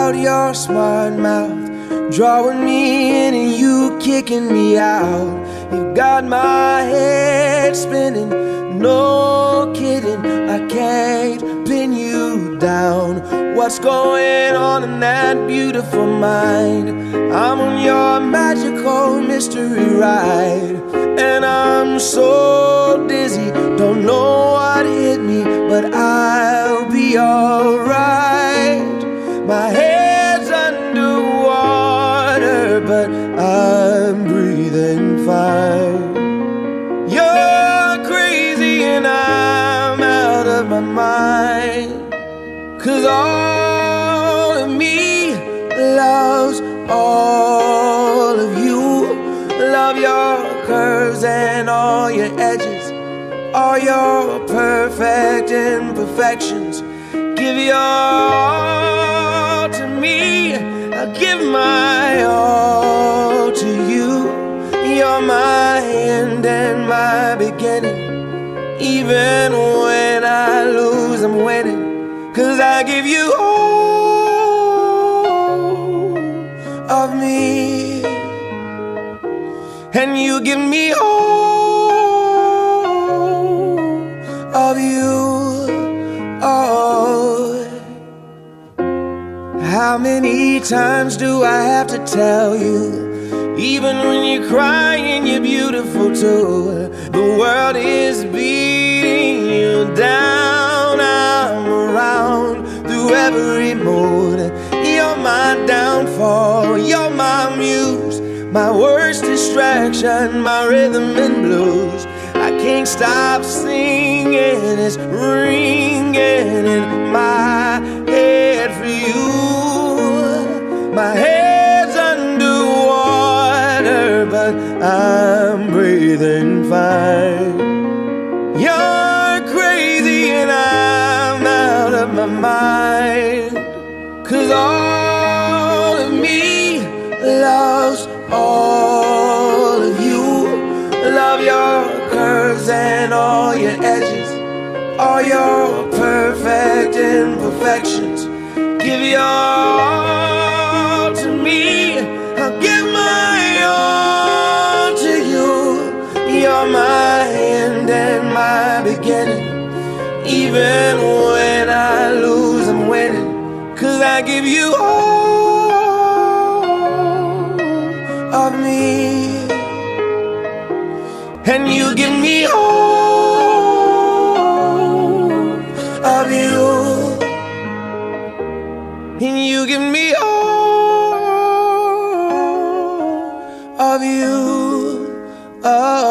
out your smart mouth, drawing me in and you kicking me out. You've got my head spinning, no kidding, I can't pin you down. What's going on in that beautiful mind? I'm on your magical mystery ride, and I'm so dizzy, don't know what hit me, but I'll be alright. My head's underwater, but I'm breathing fine. You're crazy and I'm out of my mind, 'cause all of me loves all of you. Love your curves and all your edges, all your perfect imperfections. Give your all to me, I'll give my all to you. You're my end and my beginning. Even when I lose, I'm winning, 'cause I give you all of me, and you give me all of you. Oh, how many times do I have to tell you? Even when you're crying, you're beautiful too. The world is beating you down. I'm around through every mood. You're my downfall, you're my muse, my worst distraction, my rhythm and blues. I can't stop singing, it's ringing in my head for you. My head's underwater, but I'm breathing fine. You're crazy and I'm out of my mind, 'cause all of me loves all of you. Love your curves and all your edges, all your perfect imperfections. Give your all to me, I'll give my all to you. You're my end and my beginning. Even when I lose, I'm winning, 'cause I give you all of me, and you give me all of you, and you give me all of you. Oh.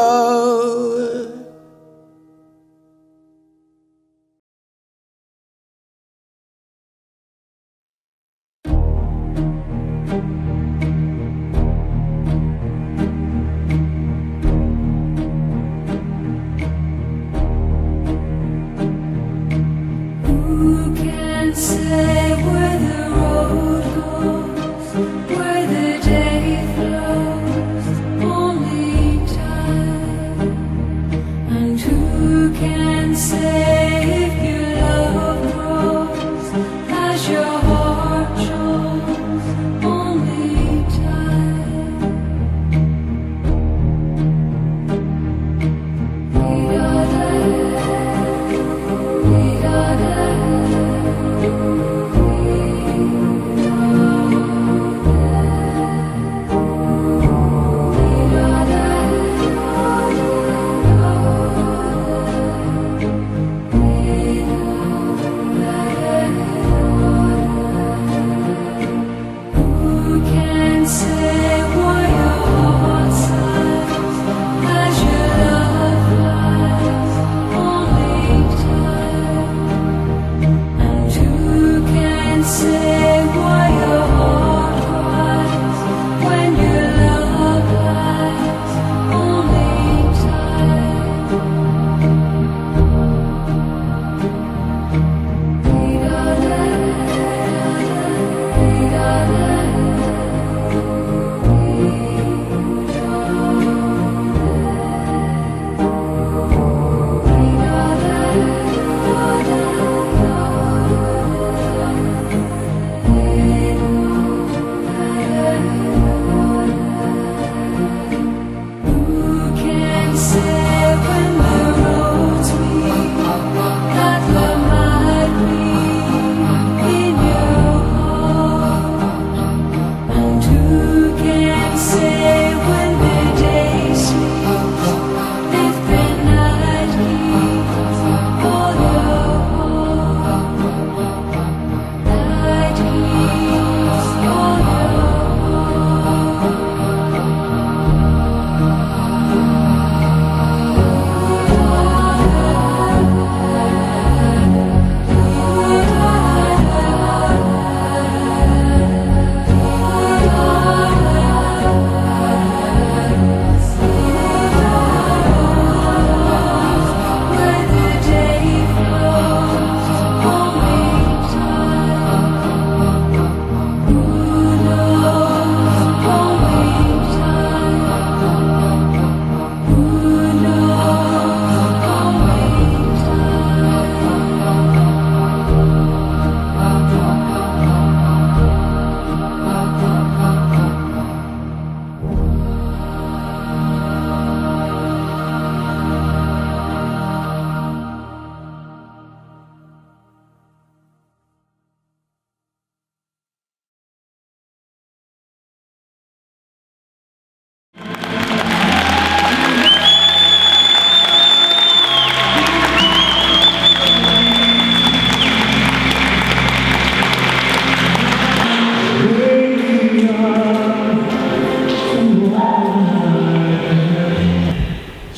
Who can say where the road goes, where the day flows? Only time.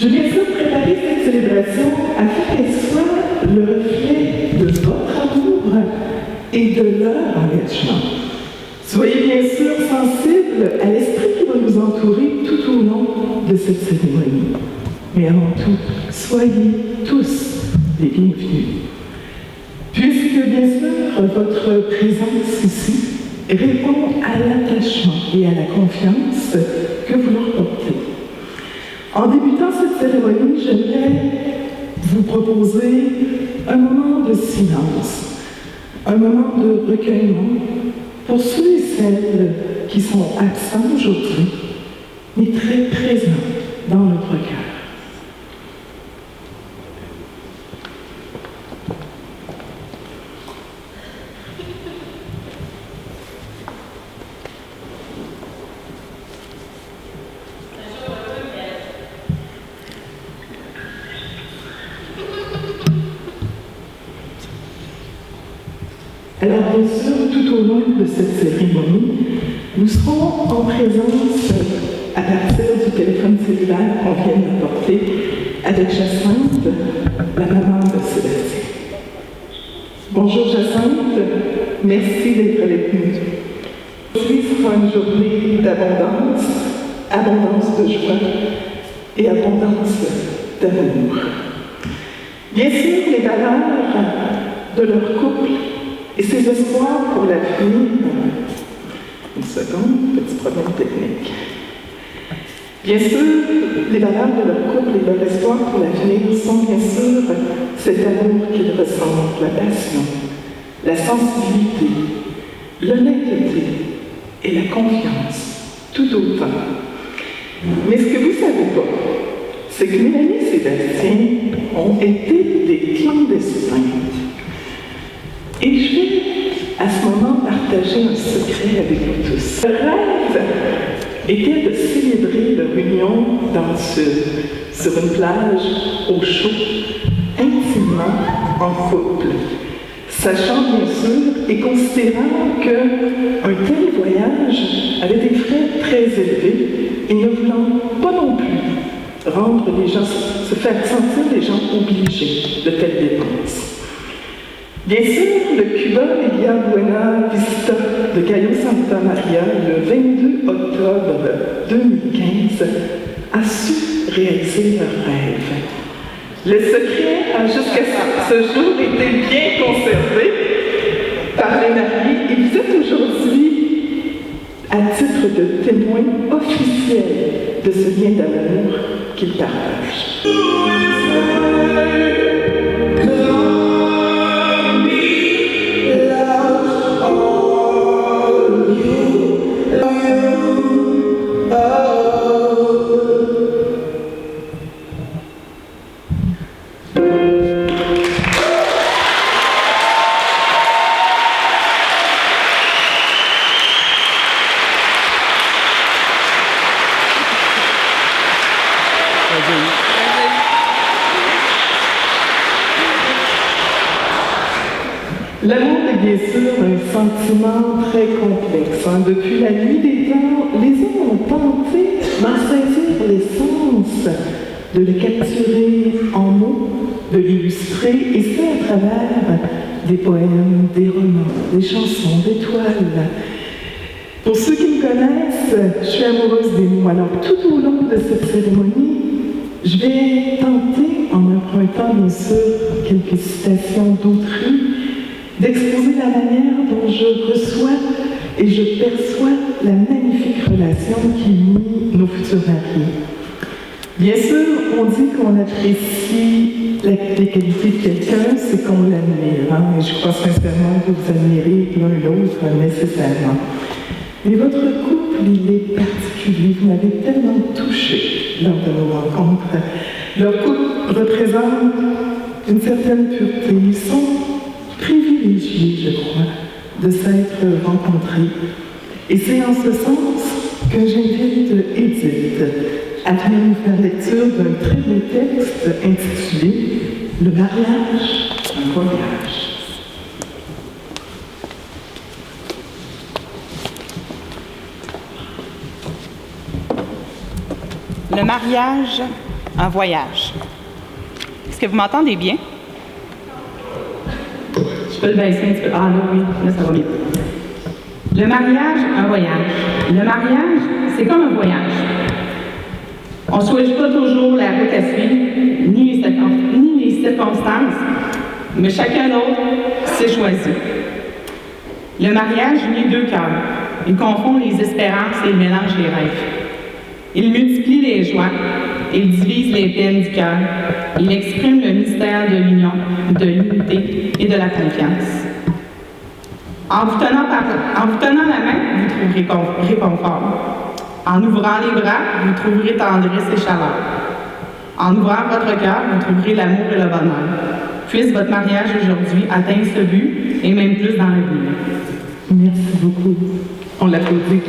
J'ai bien sûr préparé cette célébration afin qu'elle soit le reflet de votre amour et de leur engagement. Soyez bien sûr sensibles à l'esprit qui va nous entourer tout au long de cette cérémonie. Mais avant tout, soyez tous les bienvenus. Puisque, bien sûr, votre présence ici répond à l'attachement et à la confiance que vous leur portez. En débutant cette cérémonie, j'aimerais vous proposer un moment de silence, un moment de recueillement pour ceux et celles qui sont absents aujourd'hui, mais très présents dans notre cœur. Alors bien sûr, tout au long de cette cérémonie, nous serons en présence, à partir du téléphone cellulaire qu'on vient d'apporter, avec Jacinthe, la maman de Sébastien. Bonjour Jacinthe, merci d'être avec nous. Aujourd'hui sera une journée d'abondance, abondance de joie et abondance d'amour. Bien sûr, les valeurs de leur couple et ses espoirs pour l'avenir. Une seconde, petit problème technique. Bien sûr, les valeurs de leur couple et leur espoir pour l'avenir sont bien sûr cet amour qu'ils ressentent, la passion, la sensibilité, l'honnêteté et la confiance, tout autant. Mais ce que vous ne savez pas, c'est que Mélanie et Sébastien ont été des clandestins. Et je vais, à ce moment, partager un secret avec vous tous. Le rêve était de célébrer leur union dans le sud, sur une plage au chaud, intimement en couple, sachant bien sûr et considérant qu'un tel voyage avait des frais très élevés et ne voulant pas non plus rendre les gens, se faire sentir les gens obligés de telles dépenses. Bien sûr, le Cuba Lilia Buena Vista de Cayo Santa Maria, le 22 octobre 2015, a su réaliser leur rêve. Le secret a jusqu'à ce jour été bien conservé par les mariés et vous êtes aujourd'hui à titre de témoin officiel de ce lien d'amour qu'ils partagent. L'amour est bien sûr un sentiment très complexe. Depuis la nuit des temps, les hommes ont tenté d'en saisir l'essence, de le capturer en mots, de l'illustrer, et c'est à travers des poèmes, des romans, des chansons, des toiles. Pour ceux qui me connaissent, je suis amoureuse des mots. Alors tout au long de cette cérémonie, je vais tenter, en empruntant bien sûr quelques citations d'autrui, d'exposer la manière dont je reçois et je perçois la magnifique relation qui unit nos futurs mariés. Bien sûr, on dit qu'on apprécie les qualités de quelqu'un, c'est qu'on l'admire. Et je crois sincèrement que vous admirez l'un l'autre nécessairement. Mais votre couple, il est particulier. Vous m'avez tellement touché lors de nos rencontres. Leur couple représente une certaine pureté. Ils sont privilégiés, je crois, de s'être rencontrés. Et c'est en ce sens que j'invite Edith à venir nous faire lecture d'un très beau texte intitulé « Le mariage, un voyage ». Le mariage, un voyage. Est-ce que vous m'entendez bien? Je peux le baisser un petit peu. Ah là, oui, là, ça va bien. Le mariage, un voyage. Le mariage, c'est comme un voyage. On ne choisit pas toujours la route à suivre, ni les circonstances, mais chacun d'autre s'est choisi. Le mariage unit deux cœurs. Il confond les espérances et il mélange les rêves. Il multiplie les joies, il divise les peines du cœur. Il exprime le mystère de l'union, de l'unité et de la confiance. En vous tenant la main, vous trouverez réconfort. En ouvrant les bras, vous trouverez tendresse et chaleur. En ouvrant votre cœur, vous trouverez l'amour et le bonheur. Puisse votre mariage aujourd'hui atteindre ce but et même plus dans l'avenir. Merci beaucoup. On l'applaudit.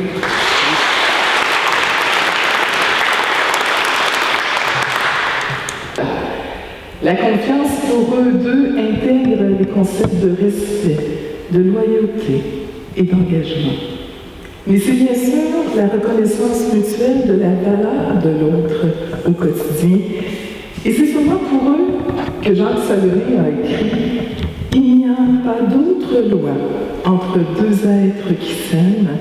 La confiance pour eux deux intègre les concepts de respect, de loyauté et d'engagement. Mais c'est bien sûr la reconnaissance mutuelle de la valeur de l'autre au quotidien. Et c'est souvent pour eux que Jacques Salonet a écrit « Il n'y a pas d'autre loi entre deux êtres qui s'aiment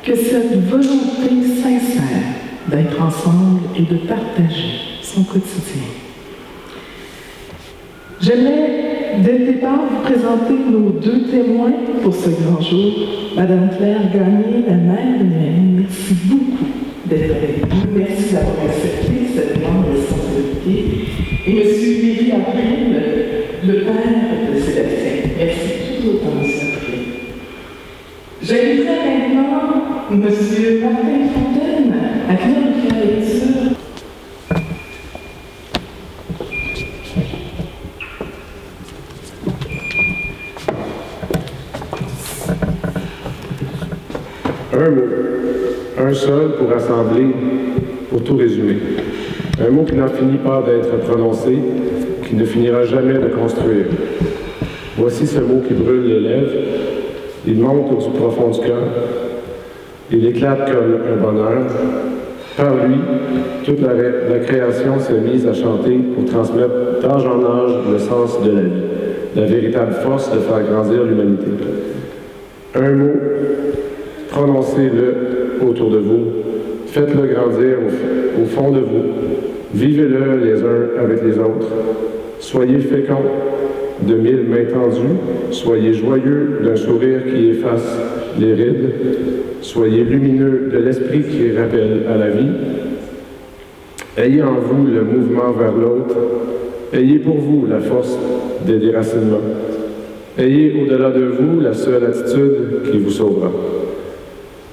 que cette volonté sincère d'être ensemble et de partager son quotidien. » J'aimerais, dès le départ, vous présenter nos deux témoins pour ce grand jour. Madame Claire Gagné, la mère de Mélanie, merci beaucoup d'être avec nous. Merci d'avoir accepté cette grande responsabilité. Et Monsieur Lévi April, le père de Sébastien. Merci tout autant, Monsieur April. J'inviterai maintenant Monsieur Martin Fontaine à venir nous faire la lecture. Un mot, un seul pour rassembler, pour tout résumer. Un mot qui n'en finit pas d'être prononcé, qui ne finira jamais de construire. Voici ce mot qui brûle les lèvres, il monte au profond du cœur, il éclate comme un bonheur. Par lui, toute la création s'est mise à chanter pour transmettre d'âge en âge le sens de la vie, la véritable force de faire grandir l'humanité. Un mot, prononcez-le autour de vous, faites-le grandir au fond de vous, vivez-le les uns avec les autres, soyez féconds de mille mains tendues, soyez joyeux d'un sourire qui efface les rides, soyez lumineux de l'esprit qui rappelle à la vie, ayez en vous le mouvement vers l'autre, ayez pour vous la force des déracinements, ayez au-delà de vous la seule attitude qui vous sauvera.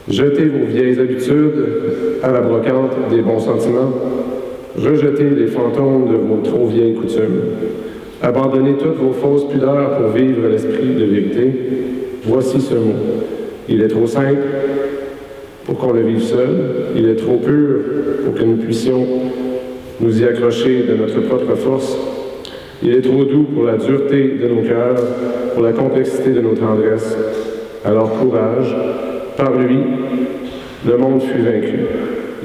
Jetez vos vieilles habitudes à la brocante des bons sentiments. Rejetez les fantômes de vos trop vieilles coutumes. Abandonnez toutes vos fausses pudeurs pour vivre l'esprit de vérité. Voici ce mot. Il est trop simple pour qu'on le vive seul. Il est trop pur pour que nous puissions nous y accrocher de notre propre force. Il est trop doux pour la dureté de nos cœurs, pour la complexité de nos tendresses. Alors courage. Par lui, le monde fut vaincu.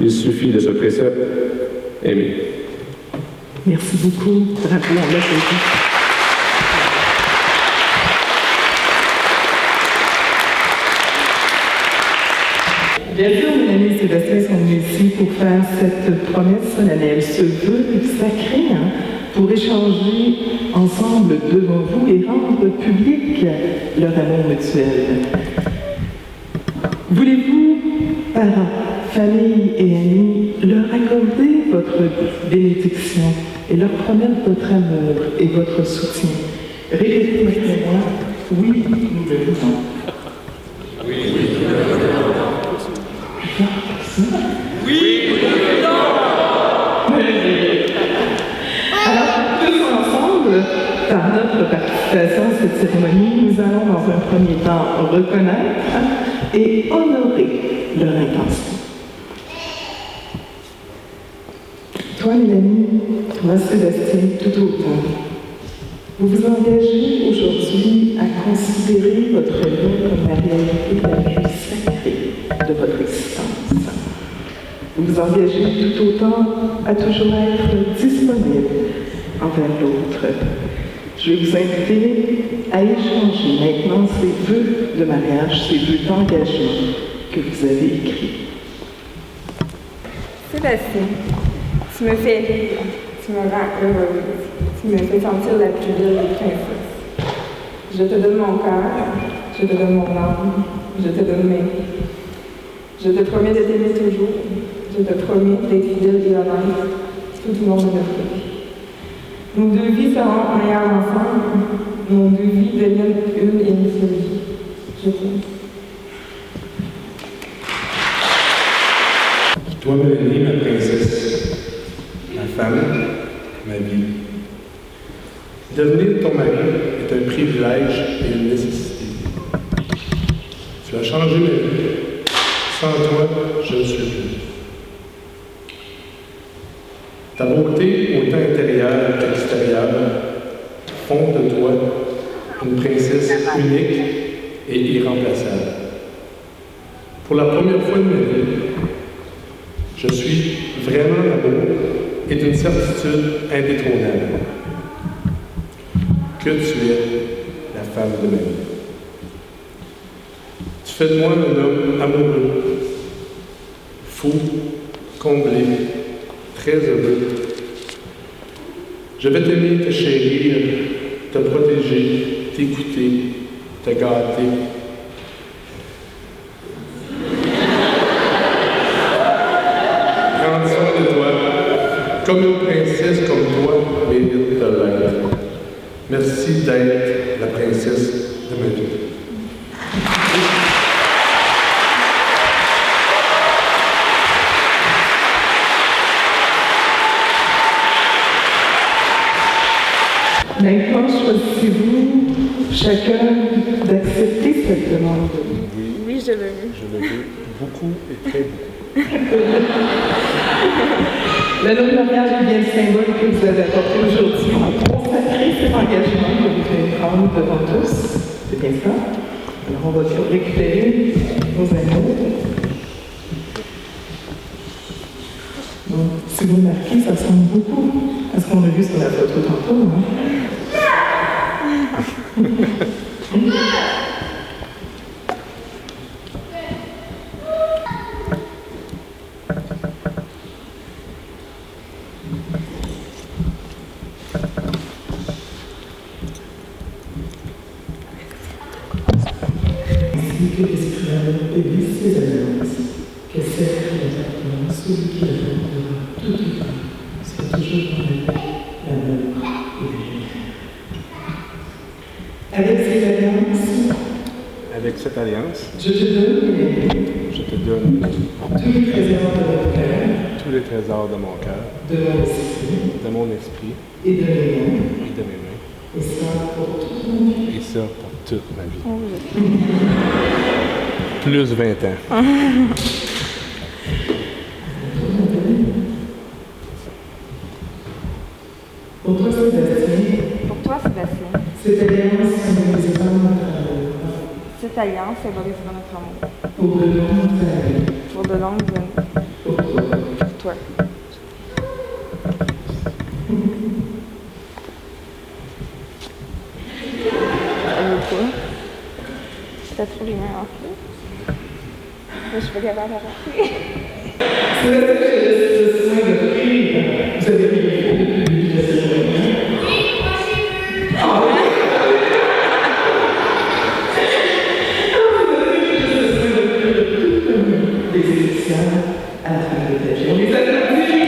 Il suffit de ce précepte, aimer. Merci beaucoup. Bravo, on l'applaudit. Bien sûr, Mélanie et Sébastien sont venus ici pour faire cette promesse solennelle, ce vœu sacré, pour échanger ensemble devant vous et rendre public leur amour mutuel. Voulez-vous, parents, famille et amis, leur accorder votre bénédiction et leur promettre votre amour et votre soutien? Répétez avec moi, oui, nous le voulons. Oui, nous le voulons. Oui, nous le voulons. Alors, tous ensemble, par notre participation à cette cérémonie, nous allons dans un premier temps reconnaître et honorer leur intention. Toi, Mélanie, toi, Sébastien, tout autant, vous vous engagez aujourd'hui à considérer votre vie comme la réalité la plus sacrée de votre existence. Vous vous engagez tout autant à toujours être disponible envers l'autre. Je vais vous inviter à échanger maintenant ces vœux de mariage, ces vœux d'engagement que vous avez écrits. Sébastien, tu me fais rire, tu me rends heureuse, tu me fais sentir la plus belle des princesses. Je te donne mon cœur, je te donne mon âme, je te donne mes vies. Je te promets de t'aimer toujours, je te promets d'être fidèle et honnête tout au long de notre vie. Nos deux vies seront meilleures ensemble, nos deux vies deviennent une et une seule vie. Je t'aime. Toi, Mélanie, ma princesse, ma femme, ma vie. Devenir ton mari est un privilège et une nécessité. Tu as changé ma vie. Sans toi, je ne suis plus. Ta beauté, autant intérieure qu'extérieure, font de toi une princesse unique et irremplaçable. Pour la première fois de ma vie, je suis vraiment l'amour et d'une certitude indétrônable que tu es la femme de ma vie. Tu fais de moi un homme amoureux, fou, comblé, très heureux. Je vais t'aimer, te chérir, te protéger, t'écouter, te gâter. Prendre soin de toi, comme une princesse comme toi mérite de l'être. Merci d'être la princesse de ma vie. Maintenant, choisissez-vous chacun d'accepter cette demande. Oui, je le veux. Je le veux beaucoup et très beaucoup. L'anneau de mariage est bien le symbole que vous avez apporté aujourd'hui pour consacrer cet engagement que vous venez prendre devant tous. C'est bien ça? Alors, on va récupérer nos anneaux. Donc, si vous remarquez, ça ressemble beaucoup à ce qu'on a vu sur la photo tantôt. Hein? Que l'Esclave éblouisse ses alliances, que celle qui appartient, celui qui la rendra tout le temps, soit toujours dans la paix, l'amour et la lumière. Avec ces alliances, Avec cette alliance, je te donne je te donne tous les trésors de mon cœur, tous les trésors de mon cœur, de mon esprit et de mes mains, et ça pour toute ma vie. Et ça pour toute ma vie. Plus 20 ans. Pour toi, Sébastien, Pour toi, Sébastien, cette alliance symbolisera notre amour. cette alliance symbolisera notre amour. Pour de longues années. Pour de longues années. Pour toi. Pour toi. Quoi? T'as trop les mains enflées? Moi, je suis pas capable d'arrêter. C'est vrai que je soin de prier. Vous avez vu le cérémonie? Ah oui! Des éditions à la fin de la journée. On les applaudit!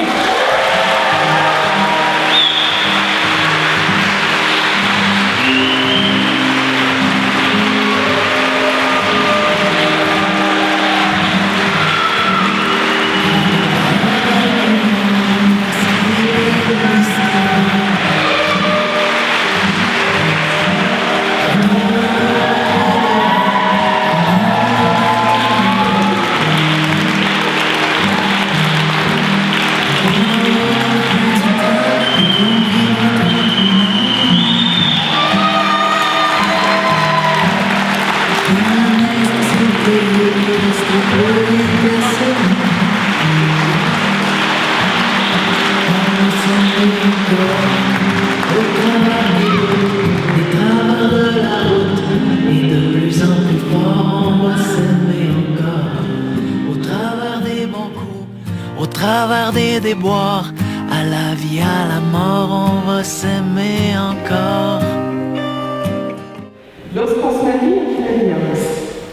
Au travers des déboires, à la vie, à la mort, on va s'aimer encore. Lorsqu'on se marie en alliance,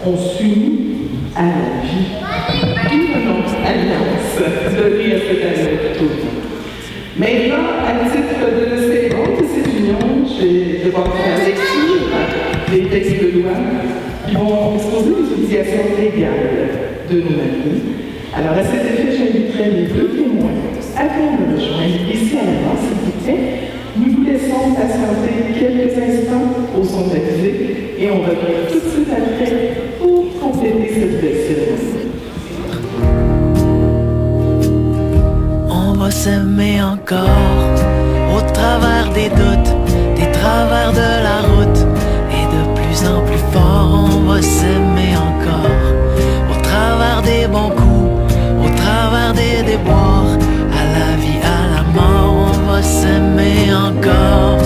on s'unit à la vie. D'où le nom alliance donné à cette année. Maintenant, à titre de célébrer cette union, je vais devoir faire lecture des textes de loi qui vont exposer les obligations légales de nos mariés. Alors, à cet effet, j'inviterai les deux témoins à venir me rejoindre ici à l'avance, s'il vous plaît. Nous vous laissons patienter quelques instants au son d'accuser et on revient tout de suite après pour compléter cette belle cérémonie. On va s'aimer encore au travers des doutes, des travers de la route. Et de plus en plus fort, on va s'aimer encore au travers des bons coups, au travers des déboires. À la vie, à la mort, on va s'aimer encore.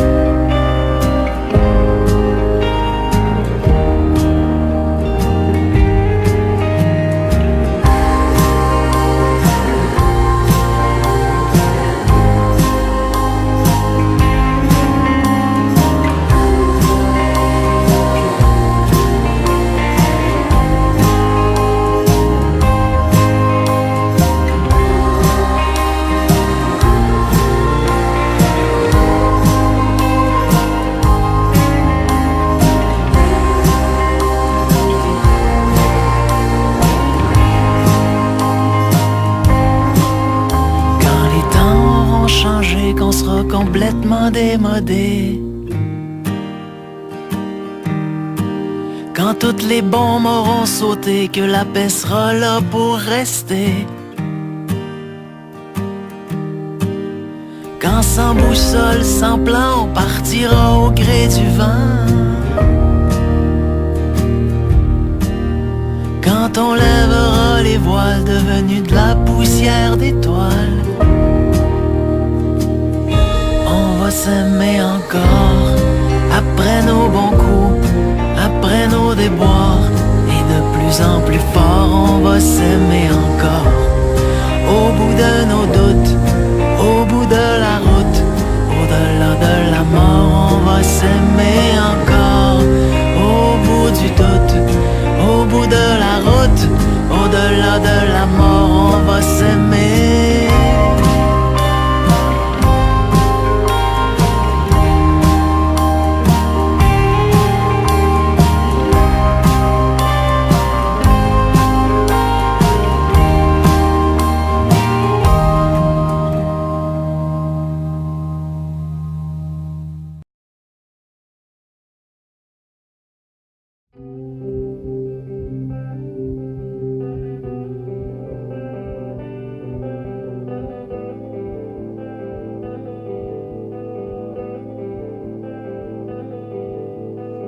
Qu'on sera complètement démodé. Quand toutes les bombes auront sauté, que la paix sera là pour rester. Quand sans boussole, sans plan, on partira au gré du vent. Quand on lèvera les voiles devenus de la poussière d'étoiles. On va s'aimer encore, après nos bons coups, après nos déboires. Et de plus en plus fort, on va s'aimer encore. Au bout de nos doutes, au bout de la route, au-delà de la mort, on va s'aimer encore. Au bout du doute, au bout de la route, au-delà de la mort, on va s'aimer.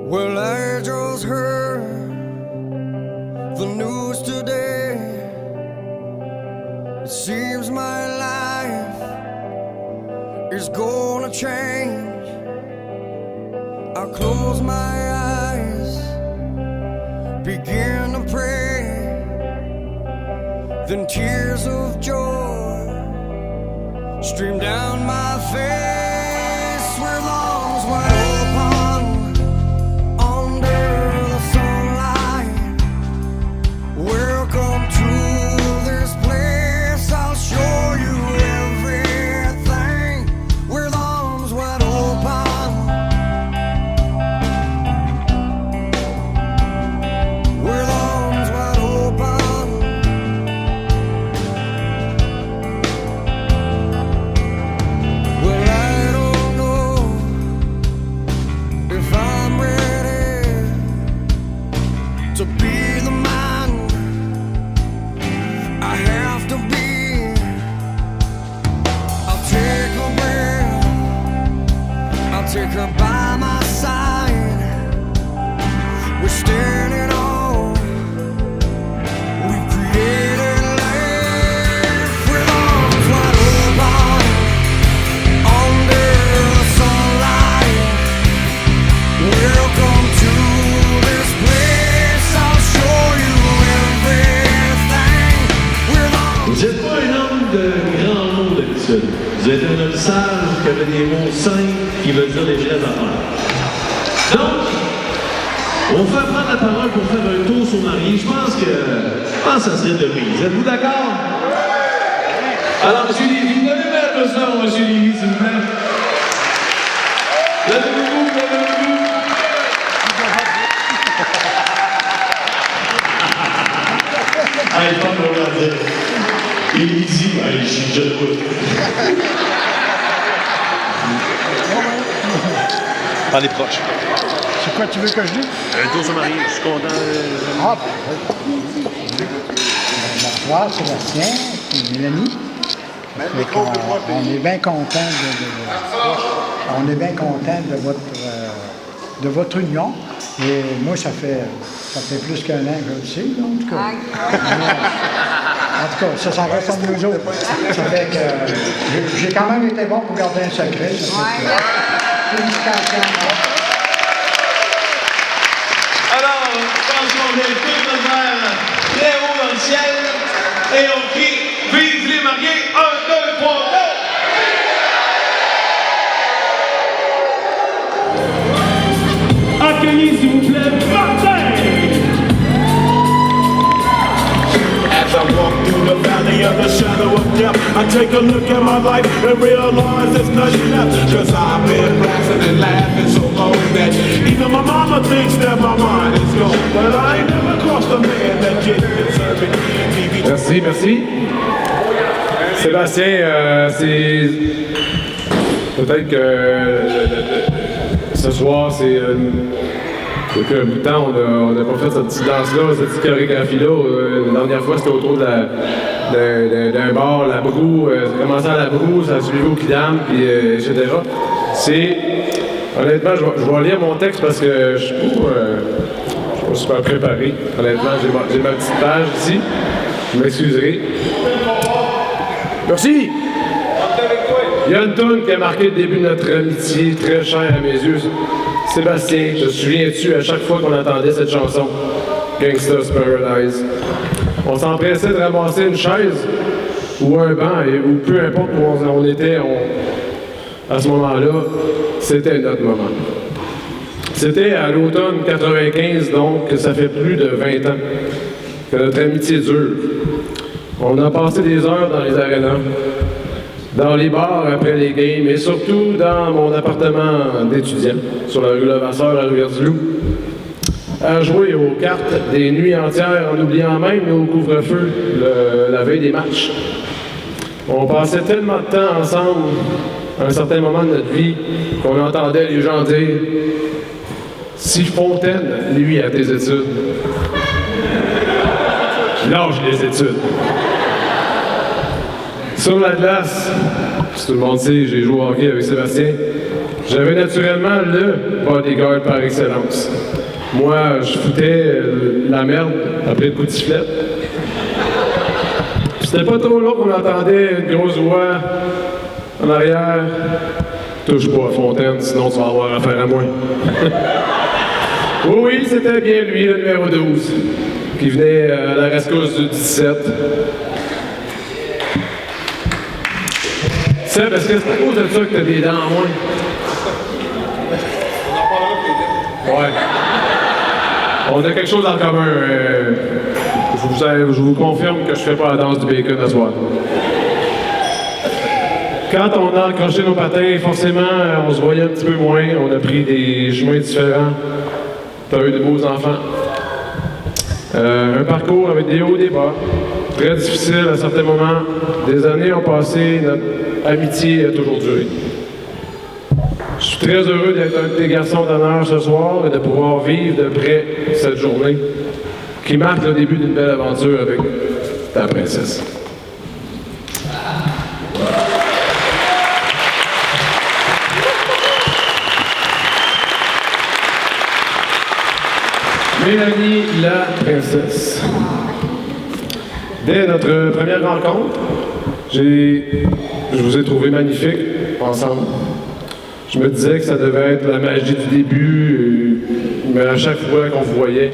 Well, I just heard the news today. It seems my life is gonna change. I close my eyes, begin to pray. Then tears of joy stream down my face with arms wide open. Welcome to this place, I'll show you everything with arms wide open. With arms wide open. Well, I don't know if I'm ready to be the man I have to be. I'll take her breath, I'll take her by my side. We're standing on, we've created life with arms wide open. Under d'habitude. Vous êtes un homme sage qui avait des mots simples qui veulent dire les vraies affaires. Donc, on va faire prendre la parole pour faire un tour sur marié. Je pense que ça serait de mise. Êtes-vous d'accord? Alors, M. Lévy, donnez-moi l'applaudissement, M. Lévy, s'il vous plaît. Levez-vous, levez-vous. Ah, il parle pour leur dire. Il dit, je suis déjà debout. Parlez proche. C'est quoi tu veux que je dise? Un tour sur marié, je suis content. Ah, bonsoir Sébastien et Mélanie. On est bien content de votre union. Et moi, ça fait plus qu'un an que je le sais, en tout cas. En tout cas, ça reste entre nous autres. Ça fait que j'ai quand même été bon pour garder un secret. Félicitations. Alors, je pense qu'on est tous le faire très haut dans le ciel et on crie vive les mariés, 1, 2, 3, go! Accueillez s'il vous plaît Martin! As I walk through the valley of the shadow of death, I take a look at my life and realize there's nothing left. Cause I've been laughing and laughing so long that even my mama thinks that my mind is gone. But I ain't never crossed a man that didn't deserve it. Merci, merci. Sébastien, c'est... Peut-être que ce soir, c'est... Depuis un bout de temps, on n'a pas fait cette petite danse-là, cette petite chorégraphie-là. La dernière fois, c'était autour d'un bar, la broue. Ça commençait à la broue, ça a suivi au Kidam, puis etc. C'est... Honnêtement, je vais lire mon texte parce que je suis pas super préparé. Honnêtement, j'ai ma petite page ici. Je m'excuserai. Merci! Il y a une toune qui a marqué le début de notre amitié, très chère à mes yeux. Sébastien, te souviens-tu à chaque fois qu'on entendait cette chanson? Gangsta's Paradise. On s'empressait de ramasser une chaise ou un banc, ou peu importe où on était, à ce moment-là, c'était notre moment. C'était à l'automne 95, donc ça fait plus de 20 ans que notre amitié dure. On a passé des heures dans les arénas, dans les bars après les games, et surtout dans mon appartement d'étudiant, sur la rue Levasseur à Rivière-du-Loup, à jouer aux cartes des nuits entières en oubliant même nos couvre-feux la veille des matchs. On passait tellement de temps ensemble à un certain moment de notre vie qu'on entendait les gens dire « Si Fontaine, lui, a tes études, lâche les études. » Sur la glace, si tout le monde sait, j'ai joué au hockey avec Sébastien, j'avais naturellement le bodyguard par excellence. Moi, je foutais la merde après le coup de sifflet. C'était pas trop long qu'on entendait une grosse voix en arrière. Touche pas à Fontaine, sinon tu vas avoir affaire à moi. Oui, c'était bien lui, le numéro 12, qui venait à la rescousse du 17. Seb, est-ce que c'est à cause de ça que t'as des dents en moins? Ouais. On a quelque chose en commun. Je vous confirme que je fais pas la danse du bacon à soir. Quand on a accroché nos patins, forcément, on se voyait un petit peu moins. On a pris des chemins différents. T'as eu de beaux enfants. Un parcours avec des hauts et des bas. Très difficile à certains moments. Des années ont passé, notre amitié a toujours duré. Je suis très heureux d'être un de tes garçons d'honneur ce soir et de pouvoir vivre de près cette journée qui marque le début d'une belle aventure avec ta princesse. Mélanie, la princesse. Dès notre première rencontre, je vous ai trouvé magnifiques ensemble. Je me disais que ça devait être la magie du début, mais à chaque fois qu'on vous voyait,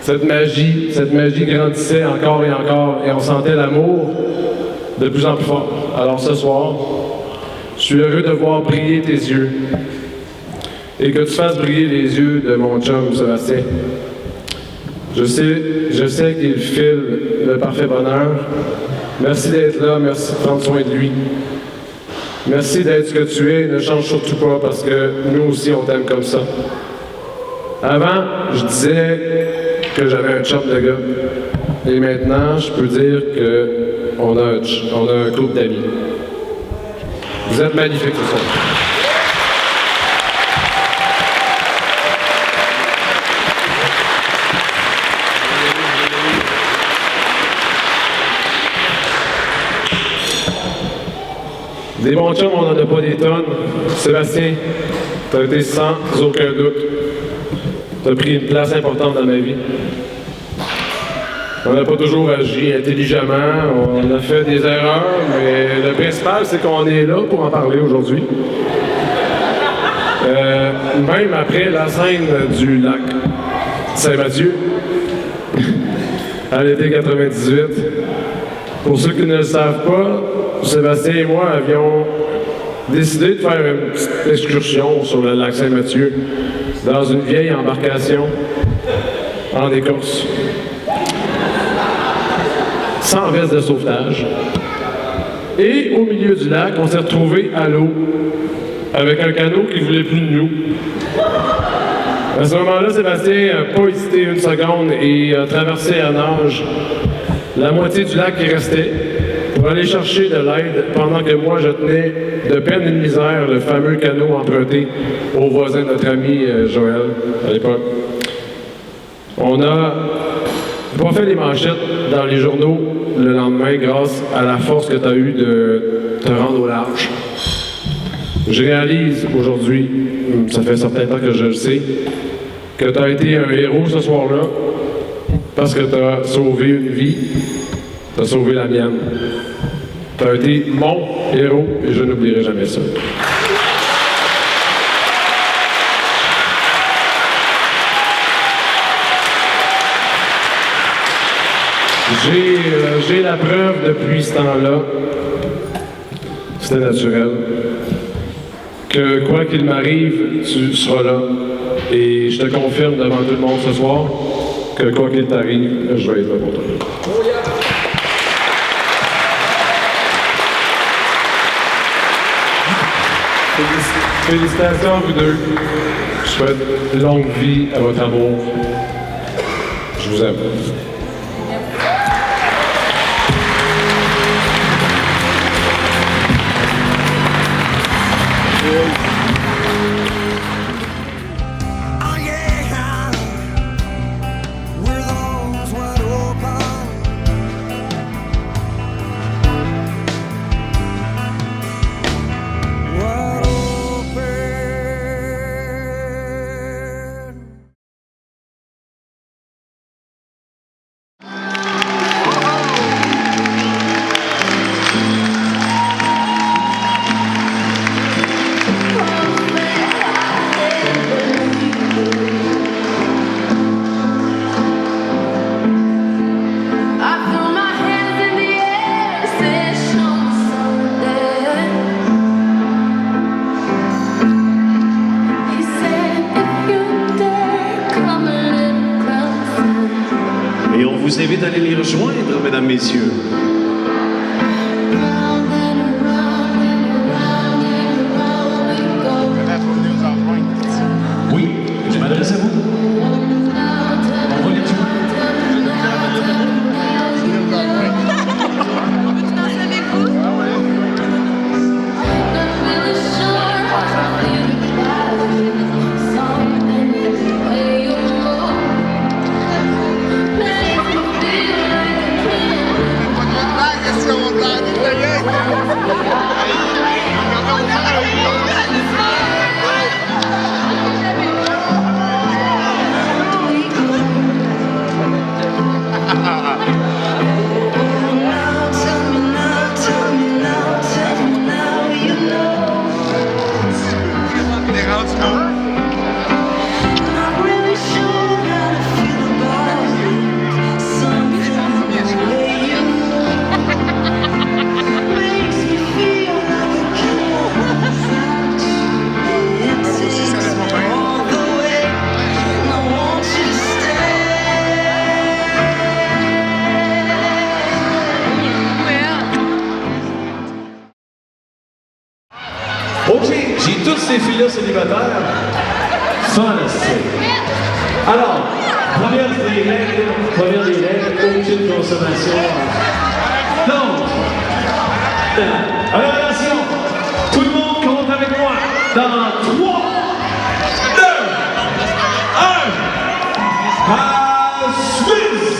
Cette magie grandissait encore et encore, et on sentait l'amour de plus en plus fort. Alors ce soir, je suis heureux de voir briller tes yeux, et que tu fasses briller les yeux de mon chum Sébastien. Je sais qu'il file le parfait bonheur. Merci d'être là, merci de prendre soin de lui. Merci d'être ce que tu es, ne change surtout pas parce que nous aussi on t'aime comme ça. Avant, je disais que j'avais un chum de gars. Et maintenant, je peux dire qu'on a un couple d'amis. Vous êtes magnifiques ce soir. Des bons chums, on n'en a pas des tonnes. Sébastien, tu as été sans aucun doute. Tu as pris une place importante dans ma vie. On n'a pas toujours agi intelligemment, on a fait des erreurs, mais le principal, c'est qu'on est là pour en parler aujourd'hui. Même après la scène du lac Saint-Mathieu, à l'été 98, pour ceux qui ne le savent pas, Sébastien et moi avions décidé de faire une petite excursion sur le lac Saint-Mathieu dans une vieille embarcation en Écosse, sans veste de sauvetage. Et au milieu du lac, on s'est retrouvés à l'eau avec un canot qui ne voulait plus de nous. À ce moment-là, Sébastien n'a pas hésité une seconde et a traversé à nage la moitié du lac qui restait pour aller chercher de l'aide pendant que moi je tenais de peine et de misère le fameux canot emprunté au voisin de notre ami Joël à l'époque. On n'a pas fait les manchettes dans les journaux le lendemain grâce à la force que tu as eue de te rendre au large. Je réalise aujourd'hui, ça fait un certain temps que je le sais, que tu as été un héros ce soir-là parce que tu as sauvé une vie, tu as sauvé la mienne. Tu as été mon héros et je n'oublierai jamais ça. J'ai la preuve depuis ce temps-là, c'était naturel, que quoi qu'il m'arrive, tu seras là. Et je te confirme devant tout le monde ce soir que quoi qu'il t'arrive, je vais être là pour toi. Félicitations à vous deux. Je souhaite longue vie à votre amour. Je vous aime. Je vous invite à aller les rejoindre, mesdames, messieurs. Oui, je m'adresse à vous. On va les jouer. J'ai tous ces filles-là célibataires. Fantastique. Alors, première des règles, aucune consommation. Donc, alors attention, tout le monde compte avec moi. Dans 3, 2, 1, Suisse!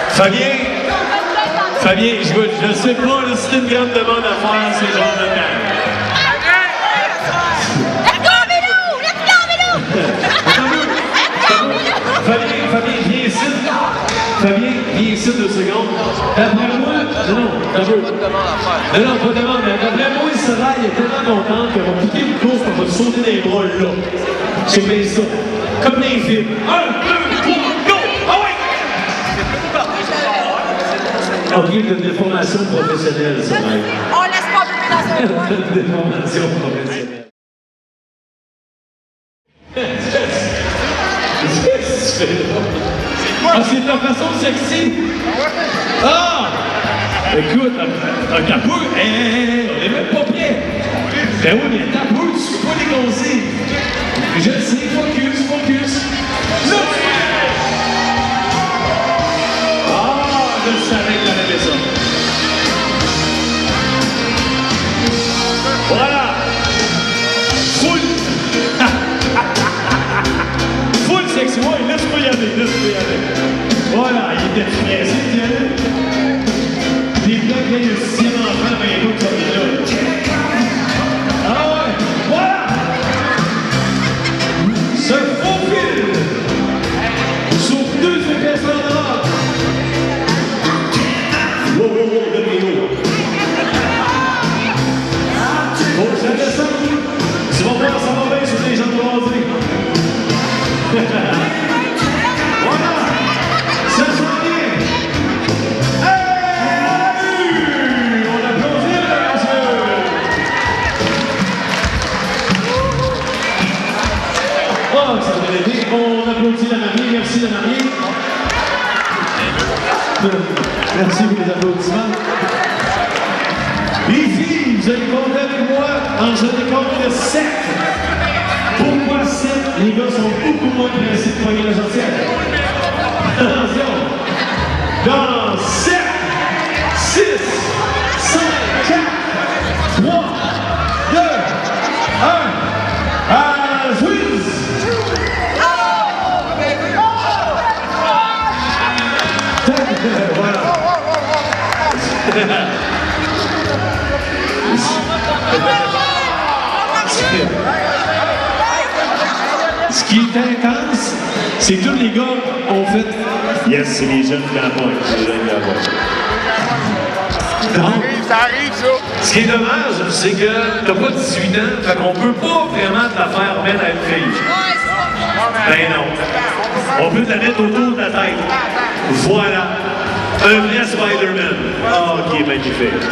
Ça y est. Fabien, je sais pas, c'est une grande demande à faire ces genres de temps. Fabien, viens ici. Fabien, viens ici 2 secondes. D'après moi, non, pas de demande, mais d'après moi, Soraya est tellement contente qu'elle va piquer une course, elle va te sauter dans les bras là. C'est bien ça. Comme dans les films. 1, 2, 3, go! Ah oui! Ok, de déformation professionnelle, Soraya. On laisse pas plus dans un coin. Déformation professionnelle. Qu'est-ce que tu fais là? Ah, c'est ta façon sexy! Ah! Écoute, t'as peu, on est même pas prêt! Ben oui, mais t'as peu, tu suis pas les consignes! Je le sais, focus! Là! Ah, je savais que t'avais fait ça! Voilà! Full sexy, ouais, laisse-moi y aller. Voilà, il était pressé d'y aller. Des blocs, il y a le 6e enfant, mais il y a d'autres comme là. Ah ouais, voilà! Se faufile sur 2 épaisseurs de robe. Wow, le mélo. Bon, ça descend. Tu vas voir, ça va bien sur les jambes croisées. Voilà! Ça s'en vient! Hey! On applaudit, mesdames et messieurs! Oh, ça va aider. On applaudit la mariée. Merci, la mariée. Merci pour les applaudissements. Les filles, vous allez compter avec moi en je décompte de 7. Pourquoi 7? Les gars sont beaucoup moins pressés de pogner la gentille. Attention! Dans 7, 6, 5, 4, 3, 2, 1, à Suisse! Voilà. Ce qui est intense, c'est que tous les gars ont fait « Yes, c'est les jeunes cowboys, c'est les jeunes cowboys. » Ça arrive, ça! Ce qui est dommage, c'est que t'as pas 18 ans, fait qu'on peut pas vraiment te la faire mettre à une fille. Ben non. On peut te la mettre autour de la tête. Voilà. Un vrai Spider-Man. Oh, qui est magnifique.